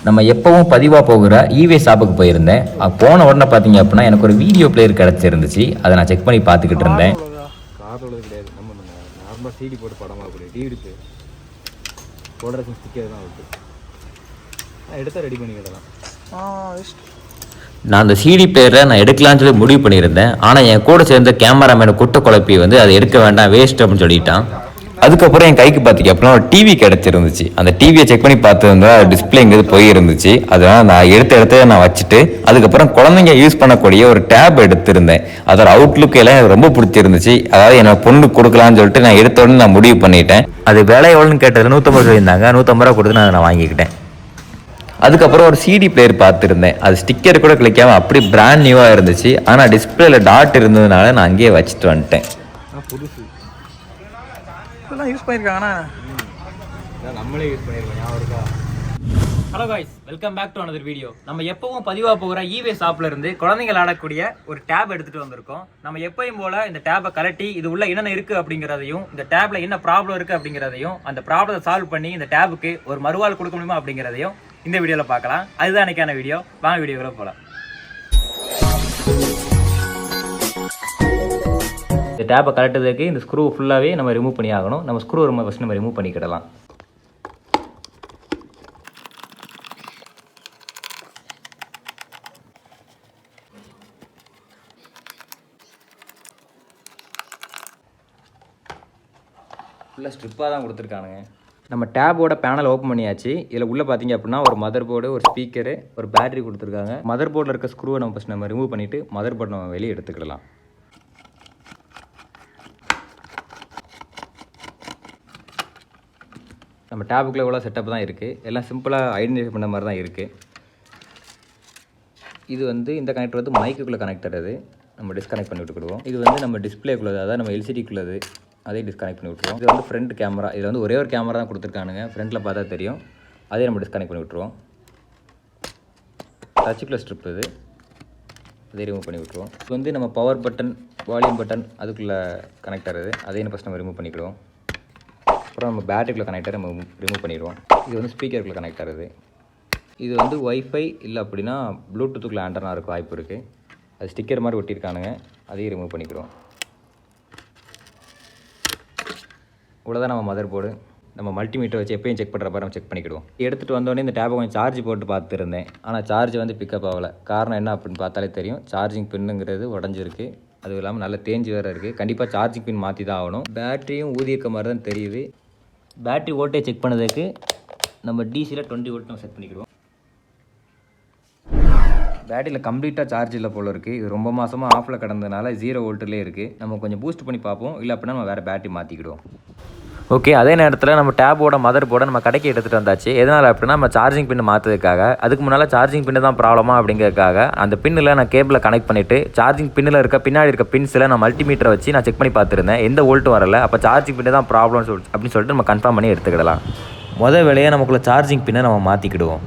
நம்ம எப்பவும் பதிவாக போகிற ஈவே ஷாப்புக்கு போயிருந்தேன். போன உடனே பார்த்தீங்க அப்படின்னா எனக்கு ஒரு வீடியோ பிளேயர் கிடச்சிருந்துச்சு. அதை நான் செக் பண்ணி பார்த்துக்கிட்டு இருந்தேன். கார் உள்ளது கிடையாது, நம்ம நார்மலாக சிடி போட்டு படமாக கூடிய டிவிடி பிளேயர் போடுற ஸ்டிக்கர் தான் இருக்குது. எடுத்தால் ரெடி பண்ணிக்கிடலாம். நான் அந்த சிடி பிளேயரை நான் எடுக்கலான்னு சொல்லி முடிவு பண்ணியிருந்தேன். ஆனால் என் கூட சேர்ந்த கேமராமேனை குட்டை குழப்பி வந்து அதை எடுக்க வேண்டாம், வேஸ்ட் அப்படின்னு சொல்லிட்டான். அதுக்கப்புறம் என் கைக்கு பார்த்தீங்க அப்படின்னா ஒரு டிவி கிடச்சிருந்துச்சு. அந்த டிவியை செக் பண்ணி பார்த்துருந்தா டிஸ்பிளே எங்கேது போயிருந்துச்சு. அதனால் நான் எடுத்த நான் வச்சுட்டு அதுக்கப்புறம் குழந்தைங்க யூஸ் பண்ணக்கூடிய ஒரு டேப் எடுத்திருந்தேன். அதோட அவுட்லுக் எல்லாம் ரொம்ப பிடிச்சிருந்துச்சு. அதாவது என்னோட பொண்ணு கொடுக்கலான்னு சொல்லிட்டு நான் எடுத்த உடனே நான் முடிவு பண்ணிட்டேன். அது விலை எவ்வளோன்னு கேட்டது 150 சொல்லியிருந்தாங்க. 150 ரூபா கொடுத்து நான் வாங்கிக்கிட்டேன். அதுக்கப்புறம் ஒரு சிடி பிளேயர் பார்த்துருந்தேன். அது ஸ்டிக்கர் கூட கிளிக்காம அப்படி பிராண்ட் நியூவாக இருந்துச்சு. ஆனால் டிஸ்பிளேல டாட் இருந்ததுனால நான் அங்கேயே வச்சுட்டு வந்துட்டேன். புதுசு இதெல்லாம் யூஸ் பண்ணியிருக்காங்கண்ணா, நம்மளே யூஸ் பண்ணியிருக்கோம். ஞாபகம் இருக்கா? Hello guys, welcome back to another video. நம்ம எப்பவும் பதிவாக போகிற ஈவே ஷாப்ல இருந்து குழந்தைகள் ஆடக்கூடிய ஒரு டேப் எடுத்துகிட்டு வந்திருக்கோம். நம்ம எப்பயும் போல் இந்த டேப்பை கலட்டி இது உள்ள என்னென்ன இருக்குது அப்படிங்கிறதையும், இந்த டேப்பில் என்ன ப்ராப்ளம் இருக்குது அப்படிங்கிறதையும், அந்த ப்ராப்ளத்தை சால்வ் பண்ணி இந்த டேபுக்கு ஒரு மறுவாள் கொடுக்க முடியுமா அப்படிங்கிறதையும் இந்த வீடியோவில் பார்க்கலாம். அதுதான் அன்றைக்கான வீடியோ. வாங்க வீடியோவில் போகலாம். இந்த டேப்பை கலட்டுறதுக்கு இந்த ஸ்க்ரூ ஃபுல்லாகவே நம்ம ரிமூவ் பண்ணி ஆகணும். நம்ம ஸ்க்ரூ ஃபஸ்ட் நம்ம ரிமூவ் பண்ணிக்கிடலாம். ஃபுல்லாக ஸ்ட்ரிப்பாக தான் கொடுத்துருக்கானுங்க. நம்ம டேபோட பேனல் ஓப்பன் பண்ணியாச்சு. இதில் உள்ளே பார்த்தீங்க அப்படின்னா ஒரு மதர் போர்டு, ஒரு ஸ்பீக்கரு, ஒரு பேட்டரி கொடுத்துருக்காங்க. மதர் போர்டில் இருக்க ஸ்க்ரூவை நம்ம ஃபஸ்ட் நம்ம ரிமூவ் பண்ணிவிட்டு மதர் போர்டு நம்ம வெளியே எடுத்துக்கிடலாம். நம்ம டேபுக்குள்ளே இவ்வளோ செட்டப் தான் இருக்குது. எல்லாம் சிம்பிளாக ஐடென்டிஃபை பண்ண மாதிரி தான் இருக்குது. இது வந்து இந்த கனெக்டர் வந்து மைக்குள்ளே கனெக்டர். அது நம்ம டிஸ்கனெக்ட் பண்ணி விட்டுக்கிடுவோம். இது வந்து நம்ம டிஸ்பிளேக்குள்ளது, அதாவது நம்ம எல்சிடிக்குள்ளது, அதே டிஸ்கனெக்ட் பண்ணி விட்டுருவோம். இது வந்து ஃப்ரண்ட் கேமரா. இதில் வந்து ஒரே ஒரு கேமரா தான் கொடுத்துருக்கானுங்க. ஃப்ரண்ட்டில் பார்த்தா தெரியும். அதே நம்ம டிஸ்கனெக்ட் பண்ணி விட்டுருவோம். டச்சுக்குள்ள ஸ்ட்ரிப் இது, அதே ரிமூவ் பண்ணி விட்டுருவோம். இது வந்து நம்ம பவர் பட்டன், வால்யூம் பட்டன் அதுக்குள்ளே கனெக்டர். இது அதையும் ஃபஸ்ட் நம்ம ரிமூவ் பண்ணிக்கிடுவோம். அப்புறம் நம்ம பேட்டரிக்குள்ளே கனெக்டர் நம்ம ரிமூவ் பண்ணிடுவோம். இது வந்து ஸ்பீக்கருக்குள்ளே கனெக்ட் ஆகுது. இது வந்து ஒய்ஃபை இல்லை அப்படின்னா ப்ளூடூத்துக்குள்ளே ஆண்டனா இருக்க வாய்ப்பு இருக்குது. அது ஸ்டிக்கர் மாதிரி ஒட்டியிருக்கானுங்க. அதையும் ரிமூவ் பண்ணிக்கிறோம். இவ்வளோதான் நம்ம மதர் போர்டு. நம்ம மல்டிமீட்டர் வச்சு எப்பயும் செக் பண்ணுறப்ப நம்ம செக் பண்ணிக்கிடுவோம். எடுத்துகிட்டு வந்தோடனே இந்த டேப்பை கொஞ்சம் சார்ஜ் போட்டு பார்த்துருந்தேன். ஆனால் சார்ஜ் வந்து பிக்கப் ஆகலை. காரணம் என்ன அப்படின்னு பார்த்தாலே தெரியும். சார்ஜிங் பின்னுங்கிறது உடஞ்சிருக்கு. அதுவும் இல்லாமல் நல்ல தேஞ்சு வேறு இருக்குது. கண்டிப்பாக சார்ஜிங் பின் மாற்றி தான் ஆகணும். பேட்டரியும் ஊதியிருக்க மாதிரி தான் தெரியுது. பேட்டரி வோல்டேஜ் செக் பண்ணதுக்கு நம்ம டிசியில் 20 வோல்ட் நம்ம செட் பண்ணிக்கிடுவோம். பேட்டரியில் கம்ப்ளீட்டாக சார்ஜ் இல்லை போல் இருக்குது. இது ரொம்ப மாதமாக ஆஃபில் கிடந்ததுனால 0 வோல்ட்லேயே இருக்குது. நம்ம கொஞ்சம் பூஸ்ட் பண்ணி பார்ப்போம். இல்லை அப்படின்னா நம்ம வேறு பேட்டரி மாற்றிக்கிடுவோம். ஓகே, அதே நேரத்தில் நம்ம டேபோட மதர் போர்டை நம்ம கடைக்கு எடுத்துகிட்டு வந்தாச்சு. எதனால் அப்படின்னா நம்ம சார்ஜிங் பின்னு மாற்றதுக்காக. அதுக்கு முன்னால் சார்ஜிங் பின்னு தான் ப்ராப்ளமா அப்படிங்கிறதுக்காக அந்த பின்னில் நான் கேபிளை கனெக்ட் பண்ணிவிட்டு சார்ஜிங் பின்னில் இருக்க பின்னாடி இருக்க பின்ஸில் நான் மல்டிமீட்டரை வச்சு நான் செக் பண்ணி பார்த்துருந்தேன். எந்த வோல்ட்டும் வரல. அப்போ சார்ஜிங் பின்னு தான் ப்ராப்ளம் அப்படின்னு சொல்லிட்டு நம்ம கன்ஃபார்ம் பண்ணி எடுத்துக்கிடலாம். முதல் வேலையை நமக்குள்ள சார்ஜிங் பின்னை நம்ம மாற்றிக்கிடுவோம்.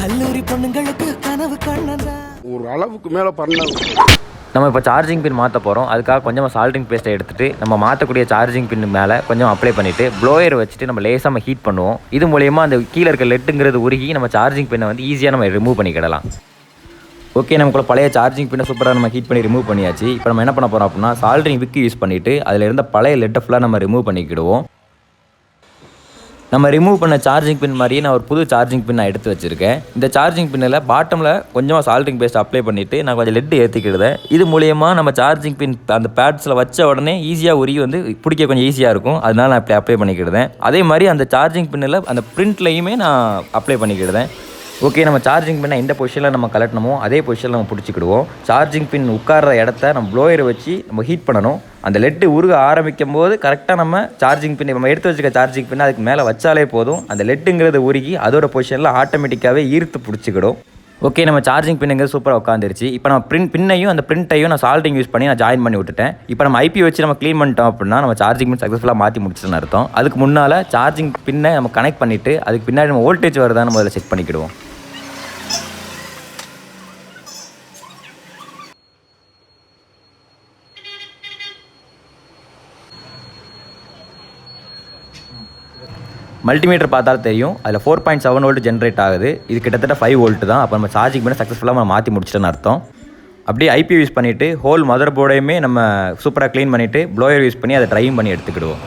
கல்லூரி பொண்ணுங்களுக்கு கனவு கண்ணதா ஒரு அளவுக்கு மேலே பண்ண. நம்ம இப்போ சார்ஜிங் பின் மாற்ற போகிறோம். அதுக்காக கொஞ்சமாக சால்டிங் பேஸ்ட்டை எடுத்துகிட்டு நம்ம மாற்றக்கூடிய சார்ஜிங் பின் மேலே கொஞ்சம் அப்ளை பண்ணிவிட்டு ப்ளோயர் வச்சுட்டு நம்ம லேசாக நம்ம ஹீட் பண்ணுவோம். இது மூலயமா அந்த கீழே இருக்க லெட்டுங்கிறது உருகி நம்ம சார்ஜிங் பின்னை வந்து ஈஸியாக நம்ம ரிமூவ் பண்ணிக்கிடலாம். ஓகே, நமக்குள்ள பழைய சார்ஜிங் பின்னை சூப்பராக நம்ம ஹீட் பண்ணி ரிமூவ் பண்ணியாச்சு. இப்போ நம்ம என்ன பண்ண போகிறோம் அப்படின்னா சால்ட்ரிங் விக்கு யூஸ் பண்ணிவிட்டு அதில் இருந்த பழைய லெட்டை ஃபுல்லாக நம்ம ரிமூவ் பண்ணிக்கிடுவோம். நம்ம ரிமூவ் பண்ண சார்ஜிங் பின் மாதிரியே நான் ஒரு புது சார்ஜிங் பின் நான் எடுத்து வச்சுருக்கேன். இந்த சார்ஜிங் பின்னில் பாட்டமில் கொஞ்சமாக சால்ட்ரிங் பேஸ்ட் அப்ளை பண்ணிவிட்டு நான் கொஞ்சம் லெட்டு ஏற்றிக்கிடுதேன். இது மூலயமா நம்ம சார்ஜிங் பின் அந்த பேட்ஸில் வச்ச உடனே ஈஸியாக உருகி வந்து பிடிக்க கொஞ்சம் ஈஸியாக இருக்கும். அதனால் நான் அப்ளை பண்ணிக்கிடுதேன். அதே மாதிரி அந்த சார்ஜிங் பின்னில் அந்த பிரிண்ட்லையுமே நான் அப்ளை பண்ணிக்கிடுதேன். ஓகே, நம்ம சார்ஜிங் பின்னை எந்த பொசிஷனில் நம்ம கலட்டணுமோ அதே பொசிஷனில் நம்ம பிடிச்சிக்கிடுவோம். சார்ஜிங் பின் உட்கார்ற இடத்த நம்ம ப்ளோயரை வச்சு நம்ம ஹீட் பண்ணணும். அந்த லெட்டு உருக ஆரம்பிக்கும் போது கரெக்டாக நம்ம சார்ஜிங் பின் நம்ம எடுத்து வச்சுக்க சார்ஜிங் பின்னை அதுக்கு மேலே வச்சாலே போதும். அந்த லெட்டுங்கிறது உருகி அதோட பொசிஷனில் ஆட்டோமேட்டிக்காகவே ஈர்த்து பிடிச்சிக்கிடும். ஓகே, நம்ம சார்ஜிங் பின்னுங்கிறது சூப்பராக உட்காந்துருச்சு. இப்போ நம்ம பின்னையும் அந்த பிரிண்ட்டையும் நான் சால்டிங் யூஸ் பண்ணி நான் ஜாயின் பண்ணி விட்டுட்டேன். இப்போ நம்ம ஐபி வச்சு நம்ம க்ளீன் பண்ணிட்டோம் அப்படின்னா நம்ம சார்ஜிங் பின் சக்ஸஸ்ஃபுல்லாக மாற்றி முடிச்சுன்னு அர்த்தம். அதுக்கு முன்னால் சார்ஜிங் பின்னை நம்ம கனெக்ட் பண்ணிவிட்டு அதுக்கு பின்னாடி நம்ம வோல்டேஜ் வருதான்னு முதல்ல செக் பண்ணிக்கிடுவோம். மல்டிமீட்டர் பார்த்தாலும் தெரியும் அதில் 4.7 வோல்ட் ஜென்ரேட் ஆகுது. இது கிட்டத்தட்ட 5 வோல்ட் தான். அப்போ நம்ம சார்ஜிங் பண்ணி சக்ஸஸ்ஃபுல்லாக நம்ம மாற்றி முடிச்சிட்டோன்னு அர்த்தம். அப்படியே ஐபி யூஸ் பண்ணிவிட்டு ஹோல் மதர் போர்டையுமே நம்ம சூப்பராக க்ளீன் பண்ணிவிட்டு ப்ளோயர் யூஸ் பண்ணி அதை ட்ரையும் பண்ணி எடுத்துக்கிடுவோம்.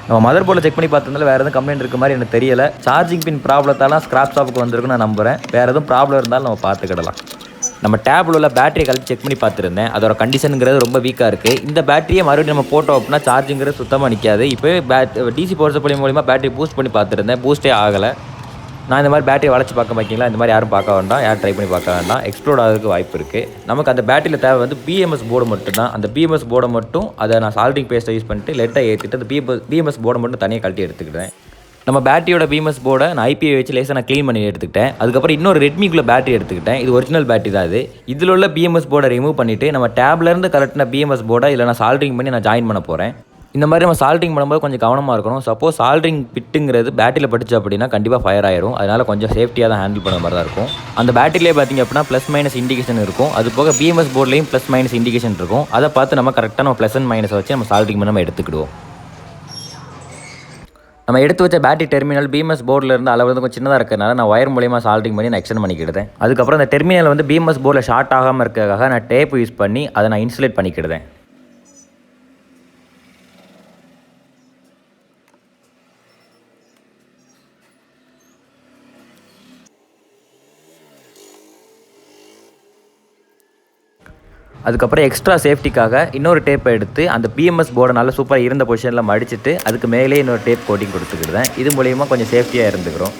நம்ம மதர் போர்டில் செக் பண்ணி பார்த்ததுல வேறு எதுவும் கம்ப்ளைண்ட் இருக்க மாதிரி எனக்கு தெரியலை. சார்ஜிங் பின் ப்ராப்ளத்தாலாம் ஸ்க்ராப் ஷாப்புக்கு வந்திருக்குன்னு நான் நம்புகிறேன். வேறு எதுவும் ப்ராப்ளம் இருந்தாலும் நம்ம பார்த்துக்கிடலாம். நம்ம டேபில் உள்ள பேட்டரியை கழிச்சு செக் பண்ணி பார்த்துருந்தேன். அதோட கண்டிஷனுங்கிறது ரொம்ப வீக்காக இருக்குது. இந்த பேட்டரியை மறுபடியும் நம்ம போட்டோம் அப்படின்னா சார்ஜிங்கிறது சுத்தமாக நிற்காது. இப்போ டிசி பவர் சப்ளை மூலிமா பேட்டரி பூஸ்ட் பண்ணி பார்த்துருந்தேன், பூஸ்ட்டே ஆகலை. நான் இந்த மாதிரி பேட்டரி வளைச்சி பார்க்க வைக்கிங்களா, இந்த மாதிரி யாரும் பார்க்க வேண்டாம், யாரும் ட்ரை பண்ணி பார்க்க வேண்டாம், எக்ஸ்ப்ளோட் ஆகிறதுக்கு வாய்ப்பு இருக்குது. நமக்கு அந்த பேட்டரியில் தேவை வந்து பிஎம்எஸ் போர்டு மட்டும்தான். அந்த பிஎம்எஸ் போர்டை மட்டும் அதை நான் சால்டிங் பேஸ்ட்டை யூஸ் பண்ணிட்டு லெட்டை ஏற்றிட்டு அந்த பிஎம்எஸ் போர்டை மட்டும் தனியாக கழட்டி எடுத்துக்கிட்டேன். நம்ம பேட்டரியோட பிஎம்எஸ் போர்டை நான் ஐபிஐ வச்சு லேசாக நான் க்ளீன் பண்ணி எடுத்துக்கிட்டேன். அதுக்கப்புறம் இன்னொரு ரெட்மிக்குள்ள பேட்டரி எடுத்துக்கிட்டேன். இது ஒரிஜினல் பேட்டரி தான். இதில் உள்ள பிஎம்எஸ் போர்டை ரிமூவ் பண்ணிவிட்டு நம்ம டேப்லேருந்து கரெக்டான பிஎம்எஸ் போர்டை இல்லை நான் சால்ட்ரிங் பண்ணி நான் ஜாயின் பண்ண போகிறேன். இந்த மாதிரி நம்ம சால்ட்ரிங் பண்ணும்போது கொஞ்சம் கவனமாக இருக்கணும். சப்போஸ் சால்ட்ரிங் பிட்டுங்கிறது பேட்டரியில் பட்டுச்சு அப்படின்னா கண்டிப்பாக ஃபயர் ஆயிரும். அதனால் கொஞ்சம் சேஃப்டியாக தான் ஹேண்டில் பண்ண மாதிரி தான் இருக்கும். அந்த பேட்டரியிலே பார்த்திங்க அப்படின்னா ப்ளஸ் மைனஸ் இண்டிகேஷன் இருக்கும். அது போக பிஎம்எஸ் போர்ட்லேயும் ப்ளஸ் மைனஸ் இண்டிகேஷன் இருக்கும். அதை பார்த்து நம்ம கரெக்டாக நம்ம ப்ளஸ் அண்ட் மைனஸை வச்சு நம்ம சால்ட்ரிங் பண்ணி நம்ம எடுத்துக்கிடுவோம். நம்ம எடுத்து வச்ச பேட்டரி டெர்மினல் பிஎம்எஸ் போர்டில் இருந்து அளவு வந்து கொஞ்சம் சின்னதாக இருக்கிறதுனால நான் ஒயர் மூலியமாக சால்டிங் பண்ணி நான் எக்ஸ்டெண்ட் பண்ணிக்கிட்டேன். அதுக்கப்புறம் அந்த டெர்மினல் வந்து பிஎம்எஸ் போர்டில் ஷார்ட் ஆகாமல் இருக்கிறதுக்காக நான் டேப் யூஸ் பண்ணி அதை நான் இன்சுலேட் பண்ணிக்கிட்டேன். அதுக்கப்புறம் எக்ஸ்ட்ரா சேஃப்டிக்காக இன்னொரு டேப்பை எடுத்து அந்த பிஎம்எஸ் போர்டை நல்லா சூப்பராக இருந்த பொசிஷனில் மடிச்சுட்டு அதுக்கு மேலே இன்னொரு டேப் கோட்டிங் கொடுத்துக்கிட்டேன். இது மூலிமா கொஞ்சம் சேஃப்டியாக இருந்துக்கிறோம்.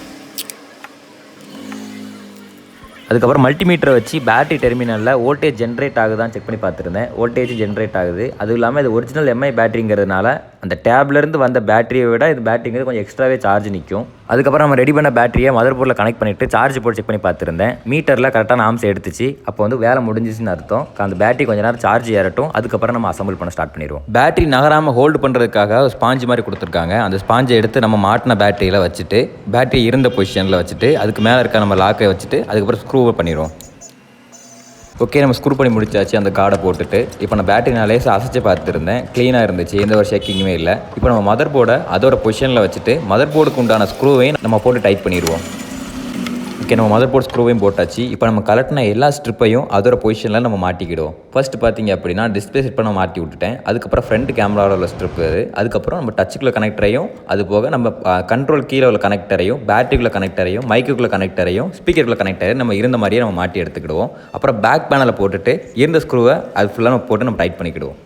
அதுக்கப்புறம் மல்டிமீட்டரை வச்சு பேட்டரி டெர்மினலில் வோல்டேஜ் ஜென்ரேட் ஆகுதான்னு செக் பண்ணி பார்த்துருந்தேன். வோல்டேஜ் ஜென்ரேட் ஆகுது. அதுவும் இல்லாமல் இது ஒரிஜினல் எம்ஐ பேட்டரிங்கிறதுனால அந்த டேப்லேருந்து வந்த பேட்டரியை விட இது பேட்டரிங்கிறது கொஞ்சம் எக்ஸ்ட்ராவே சார்ஜ் நிற்கும். அதுக்கப்புறம் நம்ம ரெடி பண்ண பேட்டரியை மதர் போர்டில் கனெக்ட் பண்ணிவிட்டு சார்ஜ் போட்டு செக் பண்ணி பார்த்துருந்தேன். மீட்டரில் கரெக்டான ஆம்ஸ் எடுத்துச்சு. அப்போ வந்து வேலை முடிஞ்சிச்சுன்னு அர்த்தம். அந்த பேட்டரி கொஞ்சம் நேரம் சார்ஜ் ஏறட்டும். அதுக்கப்புறம் நம்ம அசம்பிள் பண்ண ஸ்டார்ட் பண்ணிடுவோம். பேட்டரி நகராமல் ஹோல்டு பண்ணுறதுக்காக ஒரு ஸ்பாஞ்ச் மாதிரி கொடுத்துருக்காங்க. அந்த ஸ்பாஞ்சை எடுத்து நம்ம மாட்டின பேட்டரியில் வச்சுட்டு பேட்டரி இருந்த பொசிஷனில் வச்சுட்டு அதுக்கு மேலே இருக்க நம்ம லாக்கை வச்சுட்டு அதுக்கப்புறம் ஸ்க்ரூ பண்ணிடுவோம். ஓகே, நம்ம ஸ்க்ரூ பண்ணி முடிச்சாச்சு. அந்த கார்டை போட்டுட்டு இப்போ நான் பேட்டரி நான் லேசாக அசைச்சு பார்த்துருந்தேன். க்ளீனாக இருந்துச்சு, எந்த ஒரு ஷேக்கிங்குமே இல்லை. இப்போ நம்ம மதர் போர்டை அதோட பொசிஷனில் வச்சுட்டு மதர் போர்டுக்கு உண்டான ஸ்க்ரூவையும் நம்ம போட்டு டைட் பண்ணிடுவோம். ஓகே, நம்ம மதர் போர்ட் ஸ்க்ரூவையும் போட்டாச்சு. இப்போ நம்ம கலட்டின எல்லா ஸ்ட்ரிப்பையும் அதோட பொசிஷனில் நம்ம மாட்டிக்கிடுவோம். ஃபர்ஸ்ட் பார்த்திங்க அப்படின்னா டிஸ்பிளே செட் பண்ண மாட்டி விட்டுட்டேன். அதுக்கப்புறம் ஃப்ரண்ட் கேமராவில் உள்ள ஸ்ட்ரிப், அதுக்கப்புறம் நம்ம டச்சுக்குள்ள கனெக்டரையும், அது போக நம்ம கண்ட்ரோல் கீழே உள்ள கனெக்டரையும், பேட்டரிக்குள்ள கனெக்டரையும், மைக்குக்குள்ள கனெக்டரையும், ஸ்பீக்கருக்குள்ள கனெக்டரையும் நம்ம இருந்த மாதிரியே நம்ம மாட்டி எடுத்துக்கிடுவோம். அப்புறம் பேக் பேனலை போட்டுட்டு இருந்த ஸ்க்ரூவை அது ஃபுல்லாக நம்ம போட்டு நம்ம டைட் பண்ணிக்கிடுவோம்.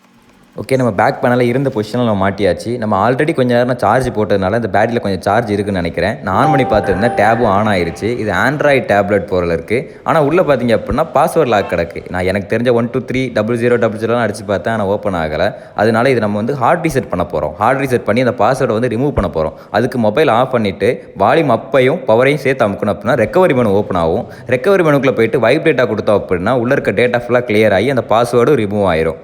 ஓகே, நம்ம பேக் பேனலில் இருந்த பொசிஷனில் நம்ம மாட்டியாச்சு. நம்ம ஆல்ரெடி கொஞ்சம் நேரம் சார்ஜ் போட்டதுனால இந்த பேட்டரியில் கொஞ்சம் சார்ஜ் இருக்குன்னு நினைக்கிறேன். நான் ஆன் பண்ணி பார்த்துருந்தேன், டேபும் ஆன் ஆயிருச்சு. இது ஆண்ட்ராய்டு டேப்லெட் போரில் இருக்குது. ஆனால் உள்ளே பார்த்தீங்க அப்படின்னா பாஸ்வேர்ட் லாக் கிடக்கு. நான் எனக்கு தெரிஞ்ச 1230000 அடிச்சு பார்த்தேன், ஆனால் ஓப்பன் ஆகலை. அதனால இது நம்ம வந்து ஹார்ட் ரீசெட் பண்ண போகிறோம். ஹார்ட் ரீசெட் பண்ணி அந்த பாஸ்வேர்டை வந்து ரிமூவ் பண்ண போகிறோம். அதுக்கு மொபைல் ஆஃப் பண்ணிவிட்டு வால்யூம் அப்பையும் பவரையும் சேர்த்து அமுக்கணும் அப்படின்னா ரெக்கவரி மெனு ஓப்பன் ஆகும். ரெக்கவரி மெனுக்குள்ளே போயிட்டு வைப்ரேட்டாக கொடுத்தோம் அப்படின்னா உள்ளே இருக்க டேட்டா ஃபுல்லாக கிளியர் ஆகி அந்த பாஸ்வேர்டும் ரிமூவ் ஆயிரும்.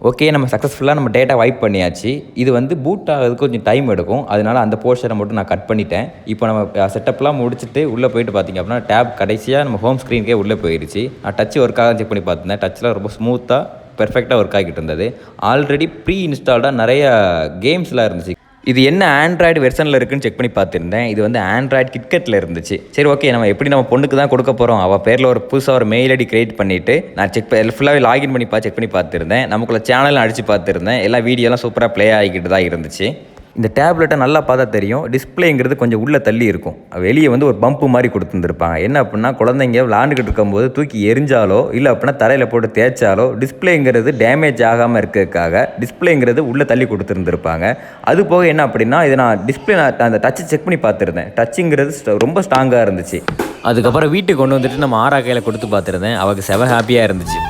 ஓகே, நம்ம சக்ஸஸ்ஃபுல்லாக நம்ம டேட்டா வைப் பண்ணியாச்சு. இது வந்து பூட் ஆகிறதுக்கு கொஞ்சம் டைம் எடுக்கும். அதனால் அந்த போர்ஷனை மட்டும் நான் கட் பண்ணிட்டேன். இப்போ நம்ம செட்டப்லாம் முடிச்சுட்டு உள்ளே போயிட்டு பார்த்திங்க அப்படின்னா டேப் கடைசியாக நம்ம ஹோம் ஸ்க்ரீனுக்கே உள்ளே போயிடுச்சு. நான் டச் ஒர்க்காக செக் பண்ணி பார்த்துருந்தேன். டச்சில் ரொம்ப ஸ்மூத்தாக பெர்ஃபெக்டாக ஒர்க் ஆகிட்டு இருந்தது. ஆல்ரெடி ப்ரீ இன்ஸ்டால்டாக நிறைய கேம்ஸ்லாம் இருந்துச்சு. இது என்ன ஆண்ட்ராய்டு வெர்ஷனில் இருக்குன்னு செக் பண்ணி பார்த்துருந்தேன். இது வந்து ஆண்ட்ராய்டு கிட்கட்டில் இருந்துச்சு. சரி, ஓகே, நம்ம எப்படி நம்ம பொண்ணுக்கு தான் கொடுக்க போகிறோம், அவள் பேரில் ஒரு புதுசாக ஒரு மெயில் ஐடி கிரியேட் பண்ணிவிட்டு நான் ஃபுல்லாகவே லாகின் பண்ணி செக் பண்ணி பார்த்துருந்தேன். நமக்குள்ள சேனலும் அடித்து பார்த்துருந்தேன். எல்லா வீடியோலாம் சூப்பராக ப்ளே ஆகிக்கிட்டு தான் இருந்துச்சு. இந்த டேப்லெட்டை நல்லா பார்த்தா தெரியும், டிஸ்பிளேங்கிறது கொஞ்சம் உள்ளே தள்ளி இருக்கும். வெளியே வந்து ஒரு பம்பு மாதிரி கொடுத்துருந்துருப்பாங்க. என்ன அப்படின்னா குழந்தைங்க விளாண்டுக்கிட்டு இருக்கும்போது தூக்கி எரிஞ்சாலோ இல்லை அப்படின்னா தரையில் போட்டு தேய்ச்சாலோ டிஸ்பிளேங்கிறது டேமேஜ் ஆகாமல் இருக்கிறதுக்காக டிஸ்பிளேங்கிறது உள்ளே தள்ளி கொடுத்துருந்துருப்பாங்க. அது போக என்ன அப்படின்னா இதை நான் டிஸ்பிளே அந்த டச்சு செக் பண்ணி பார்த்துருந்தேன். டச்சுங்கிறது ரொம்ப ஸ்ட்ராங்காக இருந்துச்சு. அதுக்கப்புறம் வீட்டுக்கு கொண்டு வந்துட்டு நம்ம ஆரா கையில் கொடுத்து பார்த்துருந்தேன். அவளுக்கு செவ ஹாப்பியாக இருந்துச்சு.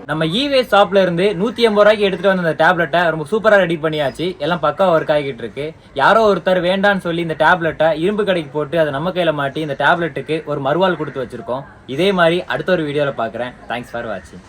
நம்ம ஈவே ஷாப்ல இருந்து 180 ரூபாய்க்கு எடுத்துட்டு வந்த இந்த டேப்லெட்டை ரொம்ப சூப்பரா ரெடி பண்ணியாச்சு. எல்லாம் பக்காவா ஒர்க் ஆகிட்டு இருக்கு. யாரோ ஒருத்தர் வேண்டான்னு சொல்லி இந்த டேப்லெட்டை இரும்பு கடைக்கு போட்டு அதை நம்ம கையில மாட்டி இந்த டேப்லெட்டுக்கு ஒரு மறுவாள் கொடுத்து வச்சிருக்கோம். இதே மாதிரி அடுத்த ஒரு வீடியோல பாக்குறேன். தேங்க்ஸ் ஃபார் வாட்சிங்.